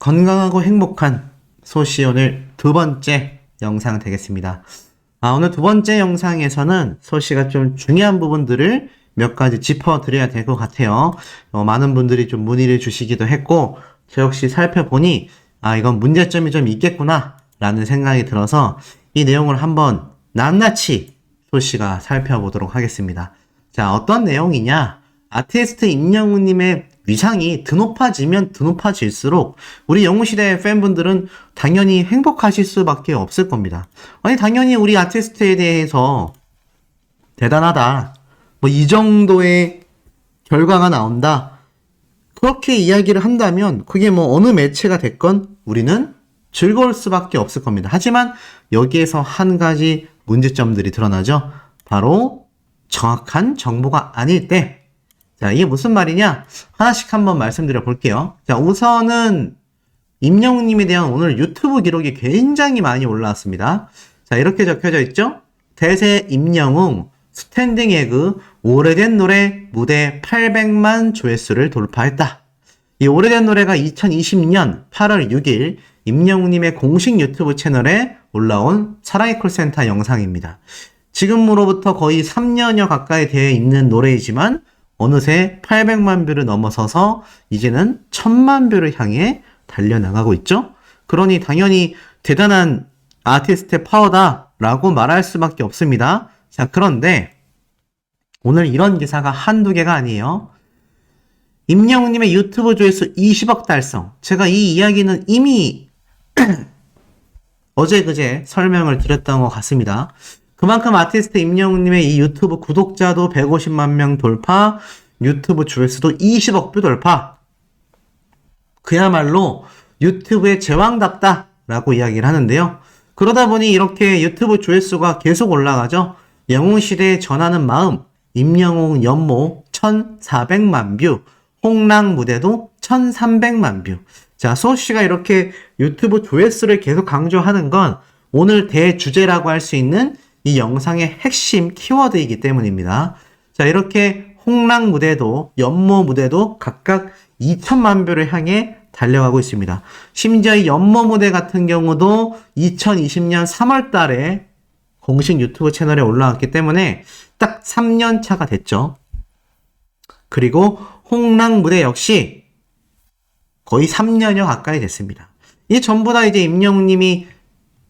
건강하고 행복한 소시 오늘 두 번째 영상 되겠습니다. 오늘 두 번째 영상에서는 소시가 좀 중요한 부분들을 몇 가지 짚어드려야 될 것 같아요. 많은 분들이 좀 문의를 주시기도 했고, 저 역시 살펴보니, 이건 문제점이 좀 있겠구나, 라는 생각이 들어서 이 내용을 한번 낱낱이 소시가 살펴보도록 하겠습니다. 자, 어떤 내용이냐? 아티스트 임영웅님의 위상이 드높아지면 드높아질수록 우리 영웅시대 팬분들은 당연히 행복하실 수밖에 없을 겁니다. 당연히 우리 아티스트에 대해서 대단하다, 이 정도의 결과가 나온다, 그렇게 이야기를 한다면 그게 어느 매체가 됐건 우리는 즐거울 수밖에 없을 겁니다. 하지만 여기에서 한 가지 문제점들이 드러나죠. 바로 정확한 정보가 아닐 때. 자, 이게 무슨 말이냐? 하나씩 한번 말씀드려 볼게요. 자, 우선은 임영웅님에 대한 오늘 유튜브 기록이 굉장히 많이 올라왔습니다. 자, 이렇게 적혀져 있죠? 대세 임영웅 스탠딩 에그 오래된 노래 무대 800만 조회수를 돌파했다. 이 오래된 노래가 2020년 8월 6일 임영웅님의 공식 유튜브 채널에 올라온 사랑의 콜센터 영상입니다. 지금으로부터 거의 3년여 가까이 되어 있는 노래이지만 어느새 800만 뷰를 넘어서서 이제는 1000만 뷰를 향해 달려나가고 있죠. 그러니 당연히 대단한 아티스트의 파워다라고 말할 수밖에 없습니다. 자, 그런데 오늘 이런 기사가 한두 개가 아니에요. 임영웅님의 유튜브 조회수 20억 달성. 제가 이 이야기는 이미 어제 그제 설명을 드렸던 것 같습니다. 그만큼 아티스트 임영웅님의 이 유튜브 구독자도 150만 명 돌파, 유튜브 조회수도 20억 뷰 돌파. 그야말로 유튜브의 제왕답다 라고 이야기를 하는데요. 그러다 보니 이렇게 유튜브 조회수가 계속 올라가죠. 영웅시대에 전하는 마음, 임영웅 연모 1400만 뷰, 홍랑 무대도 1300만 뷰. 자, 소씨가 이렇게 유튜브 조회수를 계속 강조하는 건 오늘 대주제라고 할 수 있는 이 영상의 핵심 키워드이기 때문입니다. 자, 이렇게 홍랑 무대도 연모 무대도 각각 2000만 뷰를 향해 달려가고 있습니다. 심지어 이 연모 무대 같은 경우도 2020년 3월 달에 공식 유튜브 채널에 올라왔기 때문에 딱 3년 차가 됐죠. 그리고 홍랑 무대 역시 거의 3년여 가까이 됐습니다. 이 전부 다 이제 임영웅님이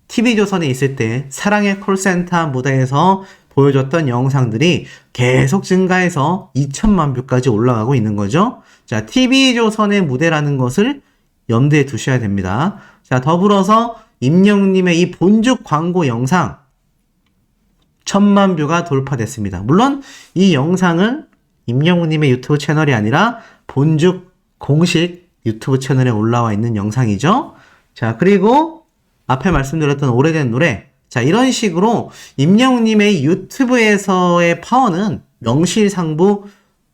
TV조선에 있을 때 사랑의 콜센터 무대에서 보여줬던 영상들이 계속 증가해서 2000만 뷰까지 올라가고 있는 거죠. 자, TV조선의 무대라는 것을 염두에 두셔야 됩니다. 자, 더불어서 임영웅님의 이 본죽 광고 영상 1000만 뷰가 돌파됐습니다. 물론 이 영상은 임영웅님의 유튜브 채널이 아니라 본죽 공식 유튜브 채널에 올라와 있는 영상이죠. 자, 그리고 앞에 말씀드렸던 오래된 노래. 자, 이런 식으로 임영웅님의 유튜브에서의 파워는 명실상부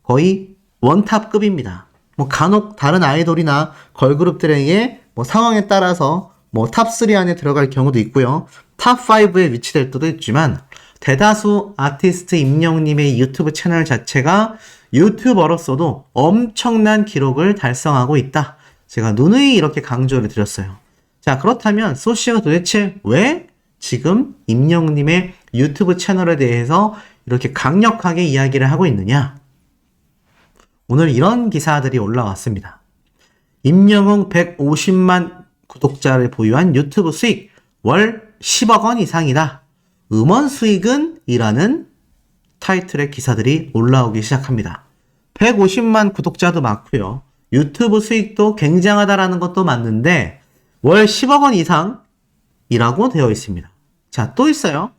거의 원탑급입니다. 간혹 다른 아이돌이나 걸그룹들에게 상황에 따라서 탑3 안에 들어갈 경우도 있고요. 탑5에 위치될 때도 있지만 대다수 아티스트 임영웅님의 유튜브 채널 자체가 유튜버로서도 엄청난 기록을 달성하고 있다. 제가 누누이 이렇게 강조를 드렸어요. 자, 그렇다면 소시가 도대체 왜 지금 임영웅님의 유튜브 채널에 대해서 이렇게 강력하게 이야기를 하고 있느냐? 오늘 이런 기사들이 올라왔습니다. 임영웅 150만 구독자를 보유한 유튜브 수익 월 10억 원 이상이다. 음원 수익은? 이라는 타이틀의 기사들이 올라오기 시작합니다. 150만 구독자도 많고요. 유튜브 수익도 굉장하다라는 것도 맞는데 월 10억 원 이상이라고 되어 있습니다. 자, 또 있어요.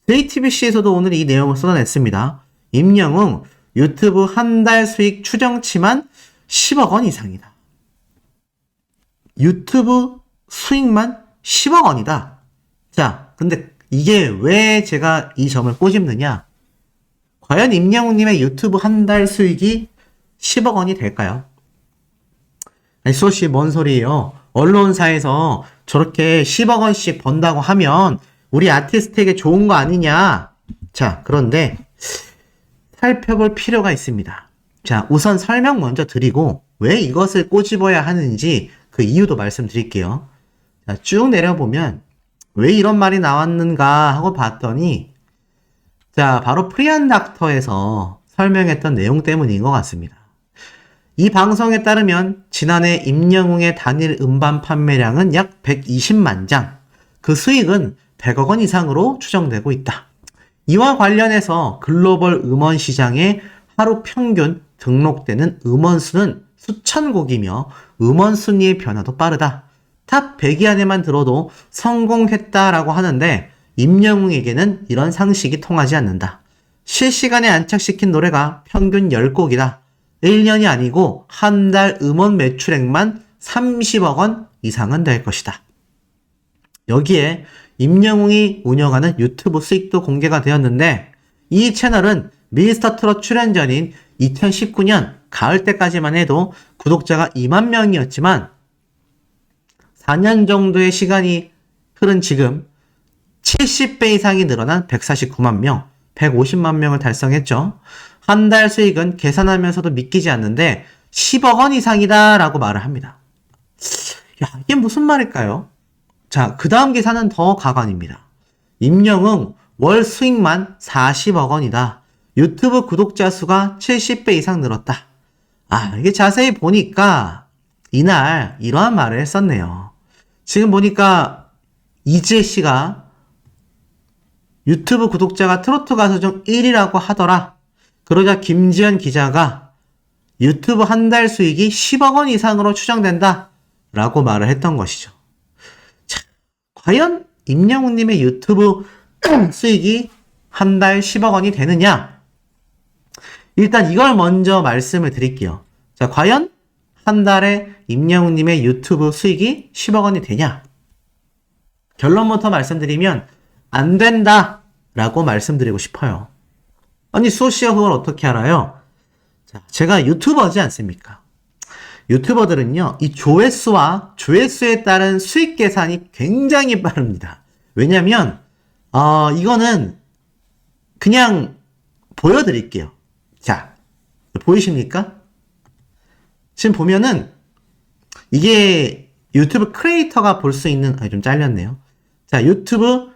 JTBC에서도 오늘 이 내용을 쏟아냈습니다. 임영웅 유튜브 한 달 수익 추정치만 10억 원 이상이다. 유튜브 수익만 10억 원이다. 자, 근데 이게 왜 제가 이 점을 꼬집느냐? 과연 임영웅님의 유튜브 한 달 수익이 10억 원이 될까요? 아니, 소시 뭔 소리예요? 언론사에서 저렇게 10억 원씩 번다고 하면 우리 아티스트에게 좋은 거 아니냐? 자, 그런데 살펴볼 필요가 있습니다. 자, 우선 설명 먼저 드리고 왜 이것을 꼬집어야 하는지 그 이유도 말씀드릴게요. 자, 쭉 내려보면 왜 이런 말이 나왔는가 하고 봤더니 자, 바로 프리한 닥터에서 설명했던 내용 때문인 것 같습니다. 이 방송에 따르면 지난해 임영웅의 단일 음반 판매량은 약 120만 장, 그 수익은 100억 원 이상으로 추정되고 있다. 이와 관련해서 글로벌 음원 시장에 하루 평균 등록되는 음원 수는 수천 곡이며 음원 순위의 변화도 빠르다. 탑 100위 안에만 들어도 성공했다라고 하는데 임영웅에게는 이런 상식이 통하지 않는다. 실시간에 안착시킨 노래가 평균 10곡이다. 1년이 아니고 한 달 음원 매출액만 30억 원 이상은 될 것이다. 여기에 임영웅이 운영하는 유튜브 수익도 공개가 되었는데 이 채널은 미스터 트롯 출연 전인 2019년 가을 때까지만 해도 구독자가 2만 명이었지만 4년 정도의 시간이 흐른 지금 70배 이상이 늘어난 149만 명, 150만 명을 달성했죠. 한 달 수익은 계산하면서도 믿기지 않는데 10억 원 이상이다 라고 말을 합니다. 야, 이게 무슨 말일까요? 자, 그 다음 계산은 더 가관입니다. 임영웅 월 수익만 40억 원이다. 유튜브 구독자 수가 70배 이상 늘었다. 아, 이게 자세히 보니까 이날 이러한 말을 했었네요. 지금 보니까 이지혜 씨가 유튜브 구독자가 트로트 가수 중 1위라고 하더라. 그러자 김지현 기자가 유튜브 한 달 수익이 10억 원 이상으로 추정된다 라고 말을 했던 것이죠. 자, 과연 임영웅님의 유튜브 수익이 한 달 10억 원이 되느냐? 일단 이걸 먼저 말씀을 드릴게요. 자, 과연 한 달에 임영웅님의 유튜브 수익이 10억 원이 되냐? 결론부터 말씀드리면 안 된다 라고 말씀드리고 싶어요. 아니, 수호씨가 그걸 어떻게 알아요? 자, 제가 유튜버지 않습니까? 유튜버들은요, 이 조회수와 조회수에 따른 수익 계산이 굉장히 빠릅니다. 왜냐면, 이거는 그냥 보여드릴게요. 자, 보이십니까? 지금 보면은, 이게 유튜브 크리에이터가 볼 수 있는, 좀 잘렸네요. 자, 유튜브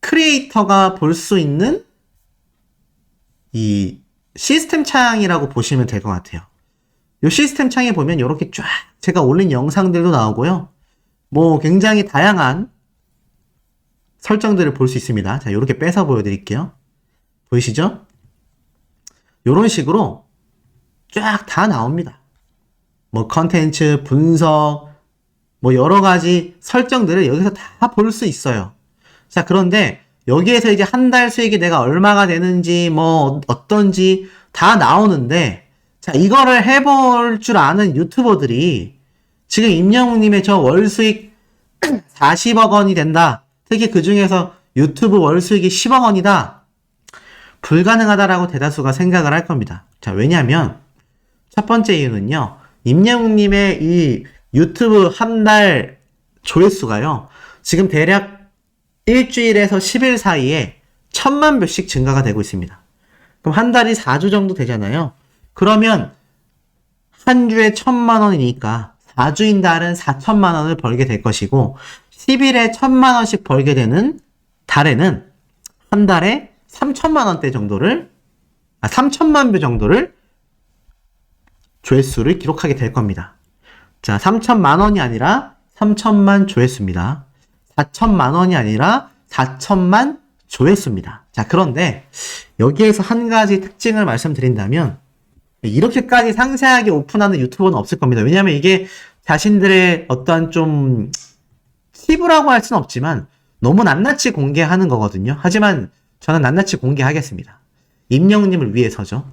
크리에이터가 볼 수 있는 이 시스템 창이라고 보시면 될 것 같아요. 이 시스템 창에 보면 이렇게 쫙 제가 올린 영상들도 나오고요. 뭐 굉장히 다양한 설정들을 볼 수 있습니다. 자, 이렇게 빼서 보여드릴게요. 보이시죠? 이런 식으로 쫙 다 나옵니다. 뭐 컨텐츠, 분석, 뭐 여러 가지 설정들을 여기서 다 볼 수 있어요. 자, 그런데 여기에서 이제 한 달 수익이 내가 얼마가 되는지 뭐 어떤지 다 나오는데 자, 이거를 해볼 줄 아는 유튜버들이 지금 임영웅님의 저 월 수익 40억 원이 된다. 특히 그 중에서 유튜브 월 수익이 10억 원이다. 불가능하다라고 대다수가 생각을 할 겁니다. 자, 왜냐면 첫 번째 이유는요. 임영웅님의 이 유튜브 한 달 조회수가요. 지금 대략 일주일에서 10일 사이에 1000만 뷰씩 증가가 되고 있습니다. 그럼 한 달이 4주 정도 되잖아요. 그러면 한 주에 1000만 원이니까 4주인 달은 4000만 원을 벌게 될 것이고 10일에 1000만 원씩 벌게 되는 달에는 한 달에 3000만 원대 정도를 3000만 뷰 정도를 조회수를 기록하게 될 겁니다. 자, 3000만 원이 아니라 3000만 조회수입니다. 4000만 원이 아니라 4000만 조회수입니다. 자, 그런데 여기에서 한 가지 특징을 말씀드린다면 이렇게까지 상세하게 오픈하는 유튜버는 없을 겁니다. 왜냐하면 이게 자신들의 어떤 좀 팁이라고 할 수는 없지만 너무 낱낱이 공개하는 거거든요. 하지만 저는 낱낱이 공개하겠습니다. 임영웅님을 위해서죠.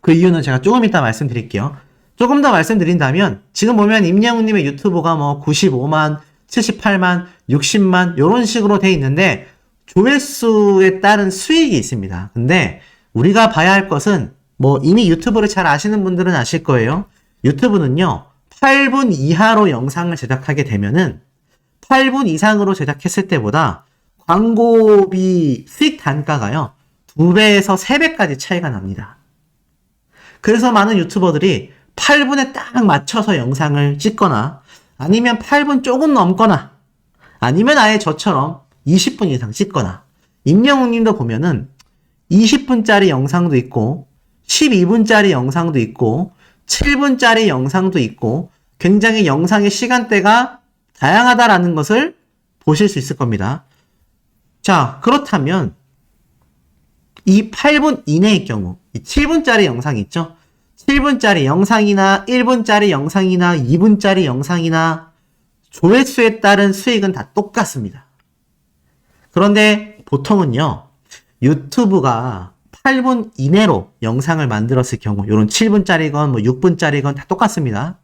그 이유는 제가 조금 이따 말씀드릴게요. 조금 더 말씀드린다면 지금 보면 임영웅님의 유튜브가 뭐 95만, 78만, 60만 이런 식으로 돼 있는데 조회수에 따른 수익이 있습니다. 근데 우리가 봐야 할 것은 뭐 이미 유튜브를 잘 아시는 분들은 아실 거예요. 유튜브는요. 8분 이하로 영상을 제작하게 되면은 8분 이상으로 제작했을 때보다 광고비 수익 단가가요. 2배에서 3배까지 차이가 납니다. 그래서 많은 유튜버들이 8분에 딱 맞춰서 영상을 찍거나 아니면 8분 조금 넘거나, 아니면 아예 저처럼 20분 이상 찍거나, 임영웅 님도 보면은 20분짜리 영상도 있고, 12분짜리 영상도 있고, 7분짜리 영상도 있고, 굉장히 영상의 시간대가 다양하다라는 것을 보실 수 있을 겁니다. 자, 그렇다면 이 8분 이내의 경우, 이 7분짜리 영상 있죠? 7분짜리 영상이나 1분짜리 영상이나 2분짜리 영상이나 조회수에 따른 수익은 다 똑같습니다. 그런데 보통은요, 유튜브가 8분 이내로 영상을 만들었을 경우, 이런 7분짜리건 뭐 6분짜리건 다 똑같습니다.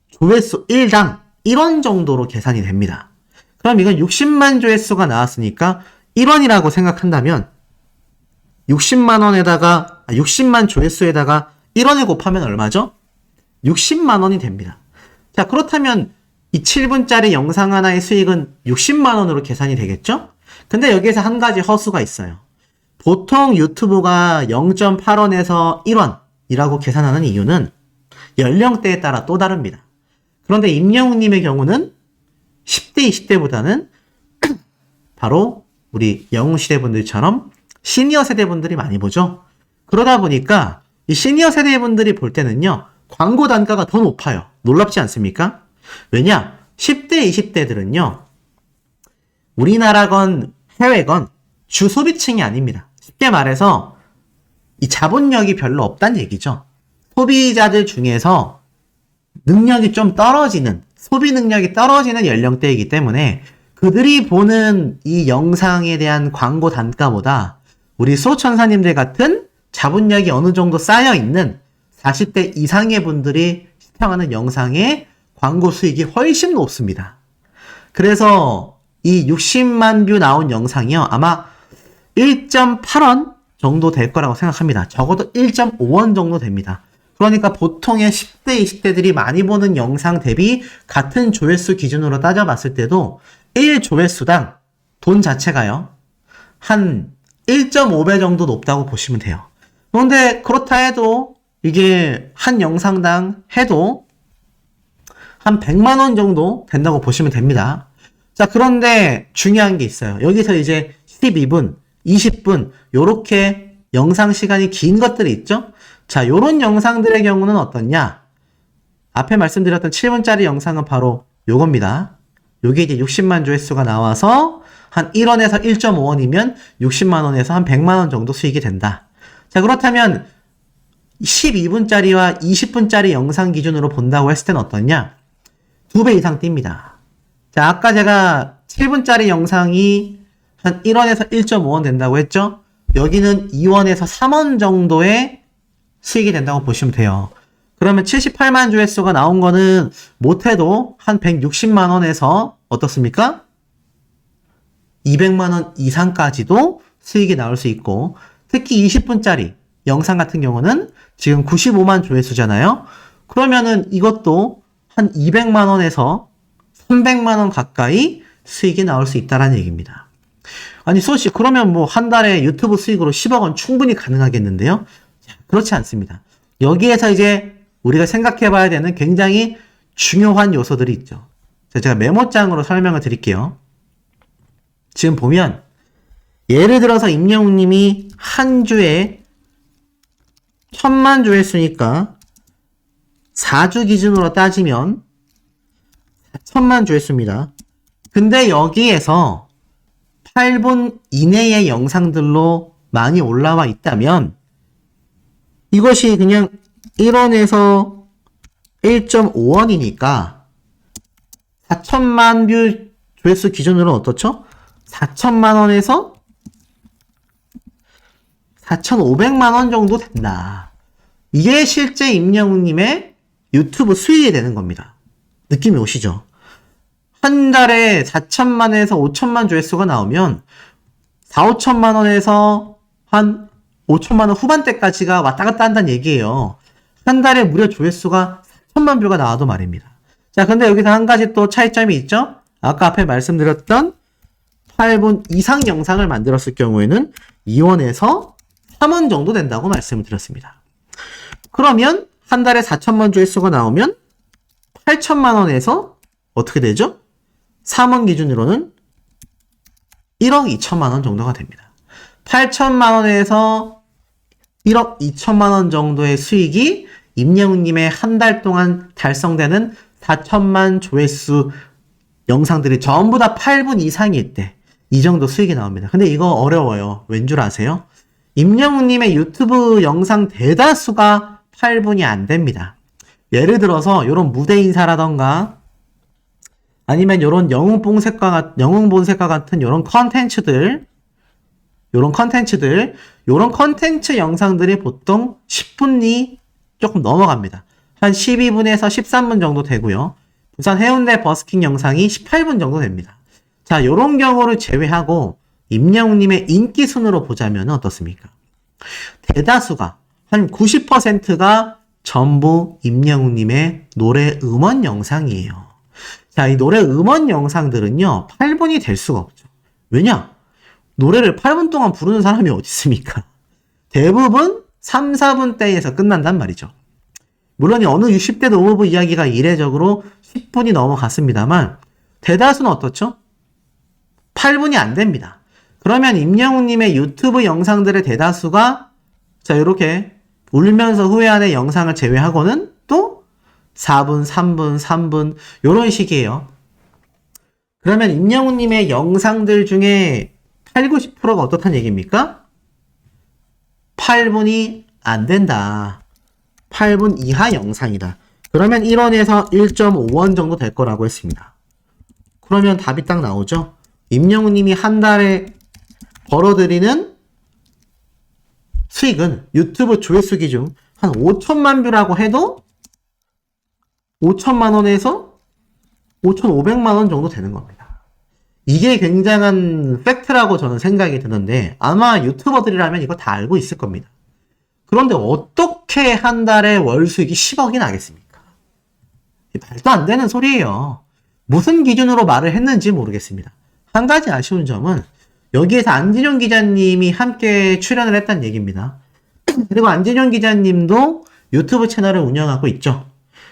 조회수 1당 1원 정도로 계산이 됩니다. 그럼 이건 60만 조회수가 나왔으니까 1원이라고 생각한다면 60만 조회수에다가 1원을 곱하면 얼마죠? 60만 원이 됩니다. 자, 그렇다면 이 7분짜리 영상 하나의 수익은 60만 원으로 계산이 되겠죠? 근데 여기에서 한 가지 허수가 있어요. 보통 유튜브가 0.8원에서 1원이라고 계산하는 이유는 연령대에 따라 또 다릅니다. 그런데 임영웅님의 경우는 10대, 20대보다는 바로 우리 영웅 시대분들처럼 시니어 세대분들이 많이 보죠. 그러다 보니까 이 시니어 세대분들이 볼 때는요, 광고 단가가 더 높아요. 놀랍지 않습니까? 왜냐? 10대, 20대들은요, 우리나라건 해외건 주소비층이 아닙니다. 쉽게 말해서 이 자본력이 별로 없다는 얘기죠. 소비자들 중에서 능력이 좀 떨어지는, 소비 능력이 떨어지는 연령대이기 때문에 그들이 보는 이 영상에 대한 광고 단가보다 우리 수호천사님들 같은 자본력이 어느 정도 쌓여있는 40대 이상의 분들이 시청하는 영상의 광고 수익이 훨씬 높습니다. 그래서 이 60만 뷰 나온 영상이요, 아마 1.8원 정도 될 거라고 생각합니다. 적어도 1.5원 정도 됩니다. 그러니까 보통의 10대, 20대들이 많이 보는 영상 대비 같은 조회수 기준으로 따져봤을 때도 1조회수당 돈 자체가요, 한 1.5배 정도 높다고 보시면 돼요. 그런데 그렇다 해도 이게 한 영상당 해도 한 100만 원 정도 된다고 보시면 됩니다. 자, 그런데 중요한 게 있어요. 여기서 이제 12분, 20분 요렇게 영상 시간이 긴 것들이 있죠? 자, 요런 영상들의 경우는 어떻냐? 앞에 말씀드렸던 7분짜리 영상은 바로 요겁니다. 요게 이제 60만 조회수가 나와서 한 1원에서 1.5원이면 60만 원에서 한 100만 원 정도 수익이 된다. 자, 그렇다면 12분짜리와 20분짜리 영상 기준으로 본다고 했을 때는 어떻냐? 2배 이상 뜁니다. 자, 아까 제가 7분짜리 영상이 한 1원에서 1.5원 된다고 했죠? 여기는 2원에서 3원 정도의 수익이 된다고 보시면 돼요. 그러면 78만 조회수가 나온 거는 못해도 한 160만 원에서 어떻습니까? 200만 원 이상까지도 수익이 나올 수 있고, 특히 20분짜리 영상 같은 경우는 지금 95만 조회수잖아요. 그러면은 이것도 한 200만 원에서 300만 원 가까이 수익이 나올 수 있다라는 얘기입니다. 아니, 수호씨, 그러면 뭐 한 달에 유튜브 수익으로 10억 원 충분히 가능하겠는데요? 그렇지 않습니다. 여기에서 이제 우리가 생각해 봐야 되는 굉장히 중요한 요소들이 있죠. 제가 메모장으로 설명을 드릴게요. 지금 보면 예를 들어서 임영웅 님이 한 주에 1000만 조회수니까 4주 기준으로 따지면 1000만 조회수입니다. 근데 여기에서 8분 이내의 영상들로 많이 올라와 있다면 이것이 그냥 1원에서 1.5원이니까 4천만 뷰 조회수 기준으로는 어떻죠? 4천만 원에서 4,500만 원 정도 된다. 이게 실제 임영웅님의 유튜브 수익이 되는 겁니다. 느낌이 오시죠? 한 달에 4천만에서 5천만 조회수가 나오면 4, 5천만 원에서 한 5천만 원 후반대까지가 왔다 갔다 한다는 얘기예요. 한 달에 무려 조회수가 4천만 뷰가 나와도 말입니다. 자, 근데 여기서 한 가지 또 차이점이 있죠? 아까 앞에 말씀드렸던 8분 이상 영상을 만들었을 경우에는 2원에서 3원 정도 된다고 말씀을 드렸습니다. 그러면 한 달에 4천만 조회수가 나오면 8천만 원에서 어떻게 되죠? 3원 기준으로는 1억 2천만 원 정도가 됩니다. 8천만 원에서 1억 2천만 원 정도의 수익이 임영웅님의 한 달 동안 달성되는 4천만 조회수 영상들이 전부 다 8분 이상일 때 이 정도 수익이 나옵니다. 근데 이거 어려워요. 왠 줄 아세요? 임영웅님의 유튜브 영상 대다수가 8분이 안 됩니다. 예를 들어서 이런 무대 인사라던가 아니면 이런 영웅 본색과 같은 이런 컨텐츠들 요런 컨텐츠 영상들이 보통 10분이 조금 넘어갑니다. 한 12분에서 13분 정도 되고요. 부산 해운대 버스킹 영상이 18분 정도 됩니다. 자, 요런 경우를 제외하고 임영웅님의 인기 순으로 보자면 어떻습니까? 대다수가 한 90%가 전부 임영웅님의 노래 음원 영상이에요. 자, 이 노래 음원 영상들은요 8분이 될 수가 없죠. 왜냐? 노래를 8분 동안 부르는 사람이 어디 있습니까? 대부분 3, 4분대에서 끝난단 말이죠. 물론 어느 60대 노무부 이야기가 이례적으로 10분이 넘어갔습니다만 대다수는 어떻죠? 8분이 안 됩니다. 그러면 임영웅님의 유튜브 영상들의 대다수가 자 이렇게 울면서 후회하는 영상을 제외하고는 또 4분, 3분 이런 식이에요. 그러면 임영웅님의 영상들 중에 8, 90%가 어떻다는 얘기입니까? 8분이 안 된다. 8분 이하 영상이다. 그러면 1원에서 1.5원 정도 될 거라고 했습니다. 그러면 답이 딱 나오죠? 임영웅님이 한 달에 벌어들이는 수익은 유튜브 조회수 기준 한 5천만 뷰라고 해도 5천만 원에서 5,500만 원 정도 되는 겁니다. 이게 굉장한 팩트라고 저는 생각이 드는데 아마 유튜버들이라면 이거 다 알고 있을 겁니다. 그런데 어떻게 한 달에 월 수익이 10억이 나겠습니까? 말도 안 되는 소리예요. 무슨 기준으로 말을 했는지 모르겠습니다. 한 가지 아쉬운 점은 여기에서 안진용 기자님이 함께 출연을 했다는 얘기입니다. 그리고 안진용 기자님도 유튜브 채널을 운영하고 있죠.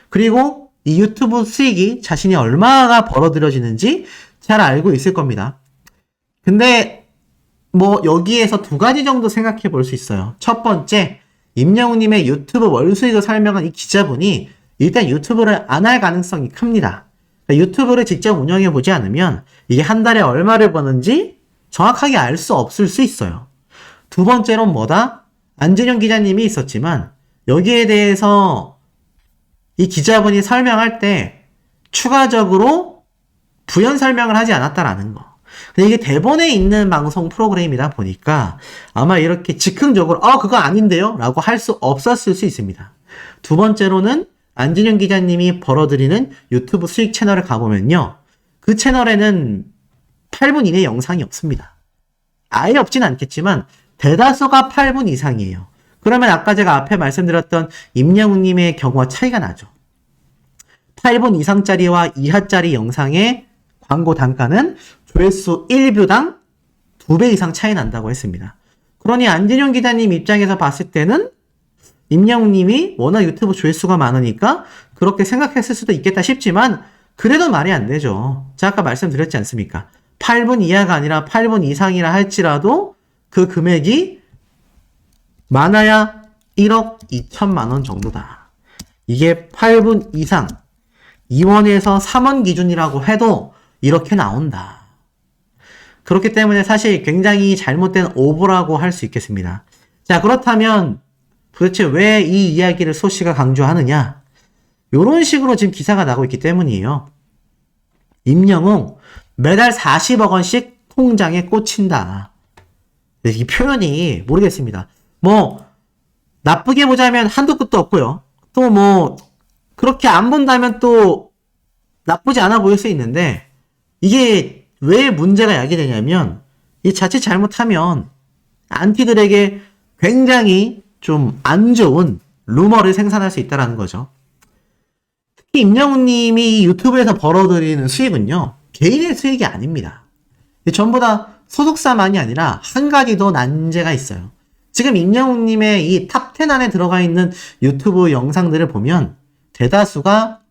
그리고 이 유튜브 수익이 자신이 얼마나 벌어들여지는지 잘 알고 있을 겁니다. 근데 뭐 여기에서 두 가지 정도 생각해 볼 수 있어요. 첫 번째, 임영웅님의 유튜브 월 수익을 설명한 이 기자분이 일단 유튜브를 안 할 가능성이 큽니다. 그러니까 유튜브를 직접 운영해 보지 않으면 이게 한 달에 얼마를 버는지 정확하게 알 수 없을 수 있어요. 두 번째로는 뭐다? 안진영 기자님이 있었지만 여기에 대해서 이 기자분이 설명할 때 추가적으로 부연 설명을 하지 않았다라는 거. 근데 이게 대본에 있는 방송 프로그램이다 보니까 아마 이렇게 즉흥적으로 그거 아닌데요? 라고 할 수 없었을 수 있습니다. 두 번째로는 안진영 기자님이 벌어들이는 유튜브 수익 채널을 가보면요. 그 채널에는 8분 이내 영상이 없습니다. 아예 없진 않겠지만 대다수가 8분 이상이에요. 그러면 아까 제가 앞에 말씀드렸던 임영웅님의 경우와 차이가 나죠. 8분 이상짜리와 이하짜리 영상의 광고 단가는 조회수 1뷰당 2배 이상 차이 난다고 했습니다. 그러니 안진용 기자님 입장에서 봤을 때는 임영웅님이 워낙 유튜브 조회수가 많으니까 그렇게 생각했을 수도 있겠다 싶지만 그래도 말이 안 되죠. 제가 아까 말씀드렸지 않습니까? 8분 이하가 아니라 8분 이상이라 할지라도 그 금액이 많아야 1억 2천만 원 정도다. 이게 8분 이상 2원에서 3원 기준이라고 해도 이렇게 나온다. 그렇기 때문에 사실 굉장히 잘못된 오보라고 할 수 있겠습니다. 자, 그렇다면 도대체 왜 이 이야기를 소씨가 강조하느냐? 이런 식으로 지금 기사가 나고 있기 때문이에요. 임영웅 매달 40억 원씩 통장에 꽂힌다. 이 표현이 모르겠습니다. 뭐 나쁘게 보자면 한도 끝도 없고요. 또 뭐 그렇게 안 본다면 또 나쁘지 않아 보일 수 있는데 이게 왜 문제가 야기되냐면 이 자칫 잘못하면 안티들에게 굉장히 좀 안 좋은 루머를 생산할 수 있다는 거죠. 특히 임영웅님이 유튜브에서 벌어들이는 수익은요. 개인의 수익이 아닙니다. 전부 다 소속사만이 아니라 한 가지 더 난제가 있어요. 지금 임영웅님의 이 탑10 안에 들어가 있는 유튜브 영상들을 보면 대다수가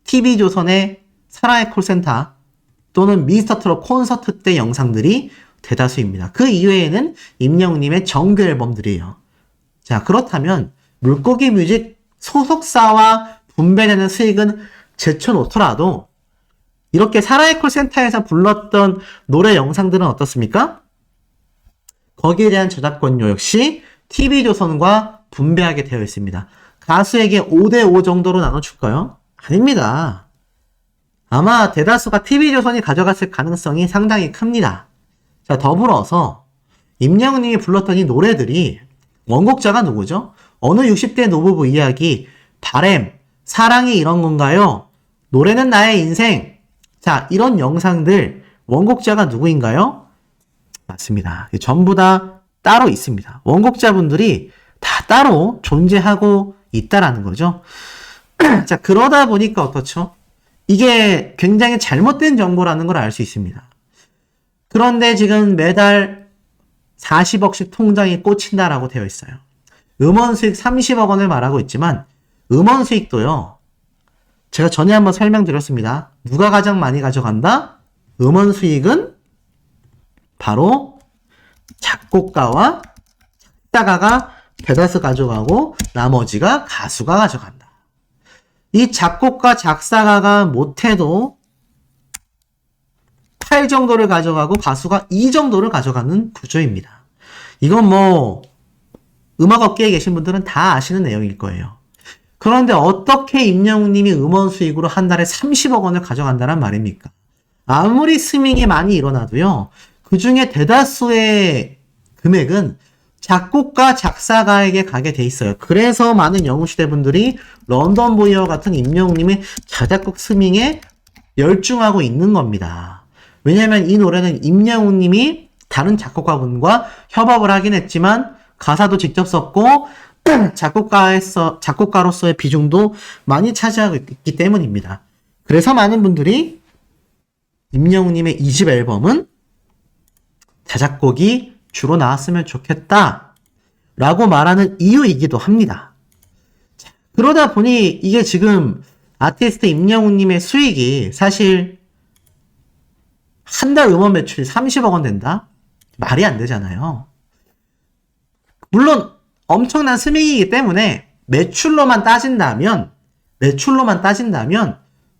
TV조선의 사랑의 콜센터 또는 미스터 트롯 콘서트 때 영상들이 대다수입니다. 그 이외에는 임영웅님의 정규 앨범들이에요. 자, 그렇다면 물고기 뮤직 소속사와 분배되는 수익은 제쳐놓더라도 이렇게 사랑의 콜센터에서 불렀던 노래 영상들은 어떻습니까? 거기에 대한 저작권료 역시 TV조선과 분배하게 되어 있습니다. 가수에게 5대5 정도로 나눠줄까요? 아닙니다. 아마 대다수가 TV조선이 가져갔을 가능성이 상당히 큽니다. 자, 더불어서 임영웅님이 불렀던 이 노래들이 원곡자가 누구죠? 어느 60대 노부부 이야기, 바램, 사랑이 이런 건가요? 노래는 나의 인생. 자, 이런 영상들 원곡자가 누구인가요? 맞습니다. 전부 다 따로 있습니다. 원곡자분들이 다 따로 존재하고 있다라는 거죠. 자, 그러다 보니까 어떻죠? 이게 굉장히 잘못된 정보라는 걸 알 수 있습니다. 그런데 지금 매달 40억씩 통장에 꽂힌다라고 되어 있어요. 음원 수익 30억 원을 말하고 있지만 음원 수익도요. 제가 전에 한번 설명드렸습니다. 누가 가장 많이 가져간다? 음원 수익은 바로 작곡가와 작사가가 대다수 가져가고 나머지가 가수가 가져간다. 이 작곡가, 작사가가 못해도 8 정도를 가져가고 가수가 2 정도를 가져가는 구조입니다. 이건 뭐 음악업계에 계신 분들은 다 아시는 내용일 거예요. 그런데 어떻게 임영웅님이 음원 수익으로 한 달에 30억 원을 가져간다는 말입니까? 아무리 스밍이 많이 일어나도요. 그 중에 대다수의 금액은 작곡가, 작사가에게 가게 돼 있어요. 그래서 많은 영웅시대 분들이 런던 보이어 같은 임영웅님의 자작곡 스밍에 열중하고 있는 겁니다. 왜냐면 이 노래는 임영웅님이 다른 작곡가분과 협업을 하긴 했지만 가사도 직접 썼고 작곡가로서의 비중도 많이 차지하고 있기 때문입니다. 그래서 많은 분들이 임영웅님의 2집 앨범은 자작곡이 주로 나왔으면 좋겠다 라고 말하는 이유이기도 합니다. 자, 그러다 보니 이게 지금 아티스트 임영웅님의 수익이 사실 한 달 음원 매출이 30억 원 된다? 말이 안 되잖아요. 물론 엄청난 스밍이기 때문에 매출로만 따진다면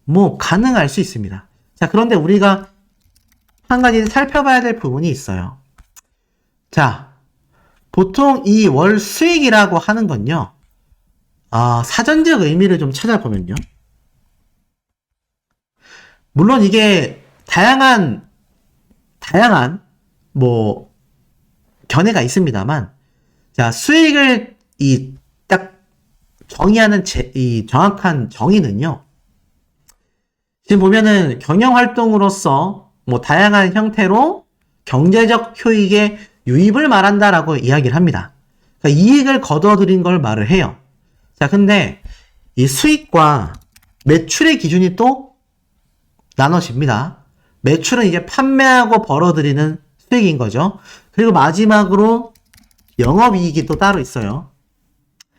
뭐 가능할 수 있습니다. 자, 그런데 우리가 한 가지 살펴봐야 될 부분이 있어요. 자, 보통 이 월 수익이라고 하는 건요. 사전적 의미를 좀 찾아보면요. 물론 이게 다양한 뭐 견해가 있습니다만, 자, 수익을 딱 정의하는 이 정확한 정의는요. 지금 보면은 경영 활동으로서 뭐 다양한 형태로 경제적 효익의 유입을 말한다라고 이야기를 합니다. 그러니까 이익을 거둬들인 걸 말을 해요. 자, 근데 이 수익과 매출의 기준이 또 나눠집니다. 매출은 이제 판매하고 벌어들이는 수익인 거죠. 그리고 마지막으로 영업이익이 또 따로 있어요.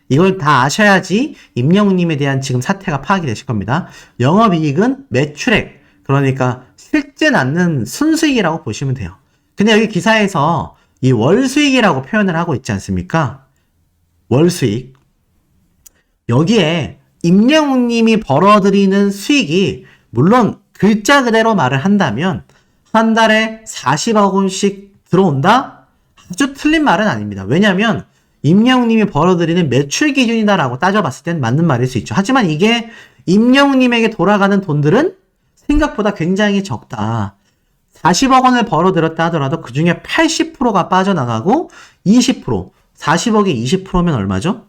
이걸 다 아셔야지 임영웅님에 대한 지금 사태가 파악이 되실 겁니다. 영업이익은 매출액, 그러니까 실제 낳는 순수익이라고 보시면 돼요. 근데 여기 기사에서 이 월수익이라고 표현을 하고 있지 않습니까? 월수익. 여기에 임영웅님이 벌어들이는 수익이 물론 글자 그대로 말을 한다면 한 달에 40억 원씩 들어온다? 아주 틀린 말은 아닙니다. 왜냐하면 임영웅님이 벌어들이는 매출 기준이다라고 따져봤을 땐 맞는 말일 수 있죠. 하지만 이게 임영웅님에게 돌아가는 돈들은 생각보다 굉장히 적다. 40억 원을 벌어들였다 하더라도 그 중에 80%가 빠져나가고 20%, 40억에 20%면 얼마죠?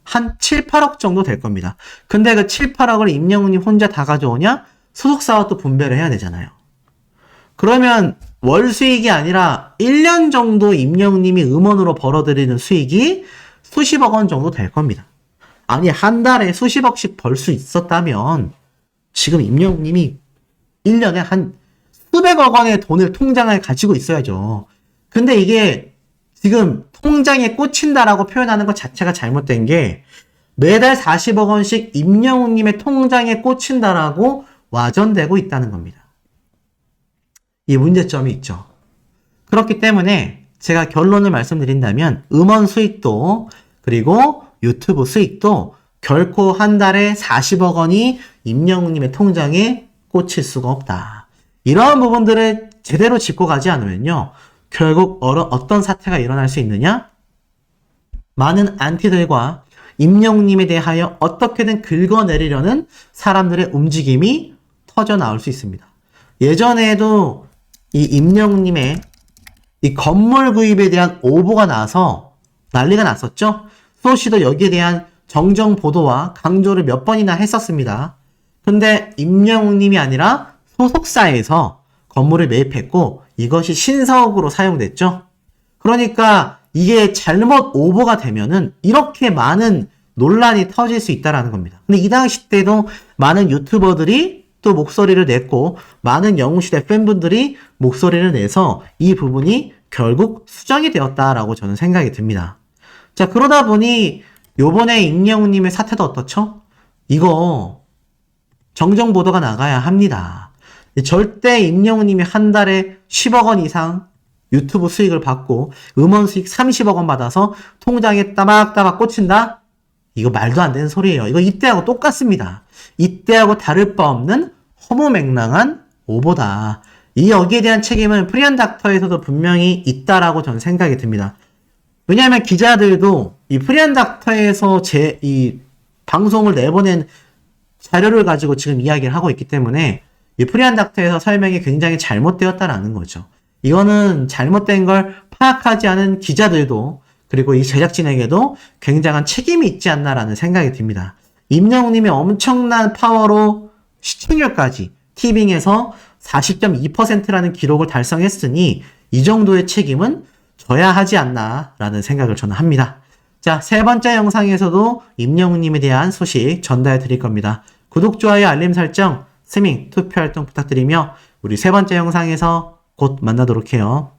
한 7, 8억 정도 될 겁니다. 근데 그 7, 8억을 임영웅님 혼자 다 가져오냐? 소속사와 또 분배를 해야 되잖아요. 그러면 월 수익이 아니라 1년 정도 임영웅님이 음원으로 벌어들이는 수익이 수십억 원 정도 될 겁니다. 아니, 한 달에 수십억씩 벌 수 있었다면 지금 임영웅님이 1년에 한 수백억 원의 돈을 통장에 가지고 있어야죠. 근데 이게 지금 통장에 꽂힌다라고 표현하는 것 자체가 잘못된 게 매달 40억 원씩 임영웅님의 통장에 꽂힌다라고 와전되고 있다는 겁니다. 이 문제점이 있죠. 그렇기 때문에 제가 결론을 말씀드린다면 음원 수익도 그리고 유튜브 수익도 결코 한 달에 40억 원이 임영웅님의 통장에 꽂힐 수가 없다. 이러한 부분들을 제대로 짚고 가지 않으면요. 결국 어떤 사태가 일어날 수 있느냐? 많은 안티들과 임영웅님에 대하여 어떻게든 긁어내리려는 사람들의 움직임이 터져 나올 수 있습니다. 예전에도 이 임영웅님의 이 건물 구입에 대한 오보가 나서 난리가 났었죠. 수호씨도 여기에 대한 정정 보도와 강조를 몇 번이나 했었습니다. 근데 임영웅님이 아니라 소속사에서 건물을 매입했고 이것이 신사옥으로 사용됐죠. 그러니까 이게 잘못 오보가 되면은 이렇게 많은 논란이 터질 수 있다는 겁니다. 근데 이 당시 때도 많은 유튜버들이 또 목소리를 냈고 많은 영웅시대 팬분들이 목소리를 내서 이 부분이 결국 수정이 되었다라고 저는 생각이 듭니다. 자, 그러다 보니 요번에 임영웅님의 사태도 어떻죠? 이거 정정 보도가 나가야 합니다. 절대 임영웅님이 한 달에 10억 원 이상 유튜브 수익을 받고 음원 수익 30억 원 받아서 통장에 따박따박 꽂힌다? 이거 말도 안 되는 소리예요. 이거 이때하고 똑같습니다. 이때하고 다를 바 없는 허무맹랑한 오보다. 이 여기에 대한 책임은 프리한닥터에서도 분명히 있다라고 저는 생각이 듭니다. 왜냐하면 기자들도 이 프리한닥터에서 이 방송을 내보낸 자료를 가지고 지금 이야기를 하고 있기 때문에 이 프리한닥터에서 설명이 굉장히 잘못되었다라는 거죠. 이거는 잘못된 걸 파악하지 않은 기자들도 그리고 이 제작진에게도 굉장한 책임이 있지 않나라는 생각이 듭니다. 임영웅님이 엄청난 파워로 시청률까지 티빙에서 40.2%라는 기록을 달성했으니 이 정도의 책임은 져야 하지 않나라는 생각을 저는 합니다. 자, 세 번째 영상에서도 임영웅님에 대한 소식 전달해 드릴 겁니다. 구독, 좋아요, 알림 설정, 스밍, 투표 활동 부탁드리며 우리 세 번째 영상에서 곧 만나도록 해요.